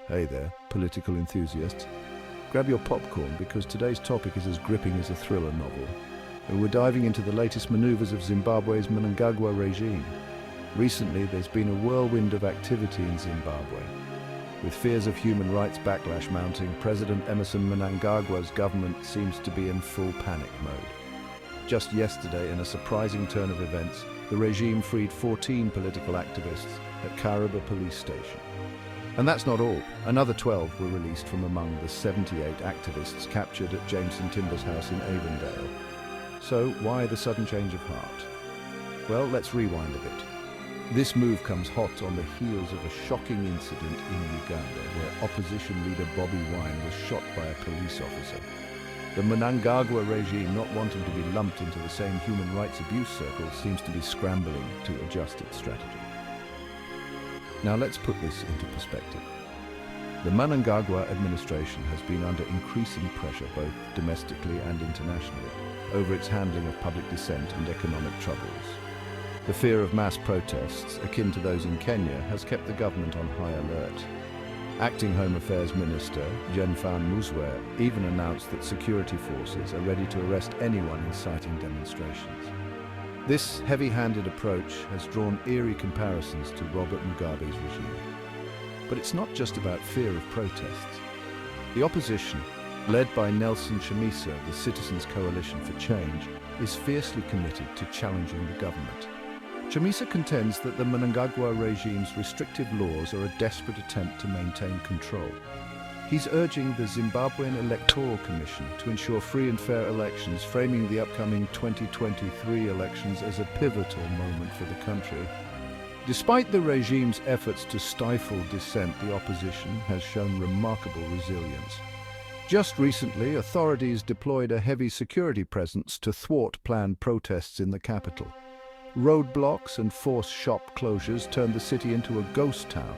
Hey there, political enthusiasts. Grab your popcorn because today's topic is as gripping as a thriller novel. We're diving into the latest maneuvers of Zimbabwe's Mnangagwa regime. Recently, there's been a whirlwind of activity in Zimbabwe. With fears of human rights backlash mounting, President Emmerson Mnangagwa's government seems to be in full panic mode. Just yesterday, in a surprising turn of events, the regime freed 14 political activists at Kariba police station. And that's not all. Another 12 were released from among the 78 activists captured at Jameson Timber's house in Avondale. So why the sudden change of heart? Well, let's rewind a bit. This move comes hot on the heels of a shocking incident in Uganda where opposition leader Bobi Wine was shot by a police officer. The Mnangagwa regime, not wanting to be lumped into the same human rights abuse circle, seems to be scrambling to adjust its strategy. Now let's put this into perspective. The Mnangagwa administration has been under increasing pressure both domestically and internationally over its handling of public dissent and economic troubles. The fear of mass protests, akin to those in Kenya, has kept the government on high alert. Acting Home Affairs Minister Jenfan Muswe even announced that security forces are ready to arrest anyone inciting demonstrations. This heavy-handed approach has drawn eerie comparisons to Robert Mugabe's regime. But it's not just about fear of protests. The opposition, led by Nelson Chamisa, the Citizens Coalition for Change, is fiercely committed to challenging the government. Chamisa contends that the Mnangagwa regime's restrictive laws are a desperate attempt to maintain control. He's urging the Zimbabwean Electoral Commission to ensure free and fair elections, framing the upcoming 2023 elections as a pivotal moment for the country. Despite the regime's efforts to stifle dissent, the opposition has shown remarkable resilience. Just recently, authorities deployed a heavy security presence to thwart planned protests in the capital. Roadblocks and forced shop closures turned the city into a ghost town.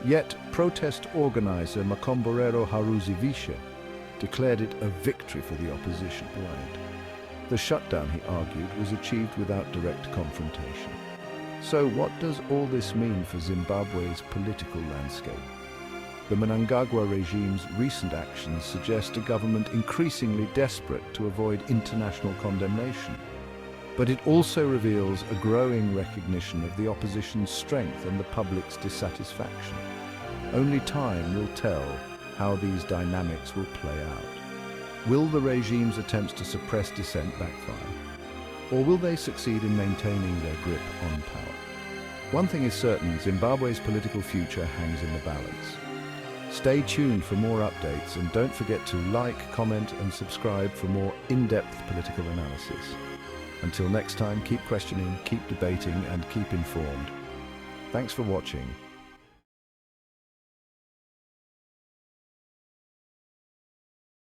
Yet, protest organizer Makomborero Haruzivishe declared it a victory for the opposition. The shutdown, he argued, was achieved without direct confrontation. So what does all this mean for Zimbabwe's political landscape? The Mnangagwa regime's recent actions suggest a government increasingly desperate to avoid international condemnation. But it also reveals a growing recognition of the opposition's strength and the public's dissatisfaction. Only time will tell how these dynamics will play out. Will the regime's attempts to suppress dissent backfire? Or will they succeed in maintaining their grip on power? One thing is certain, Zimbabwe's political future hangs in the balance. Stay tuned for more updates and don't forget to like, comment and subscribe for more in-depth political analysis. Until next time, keep questioning, keep debating and keep informed. Thanks for watching.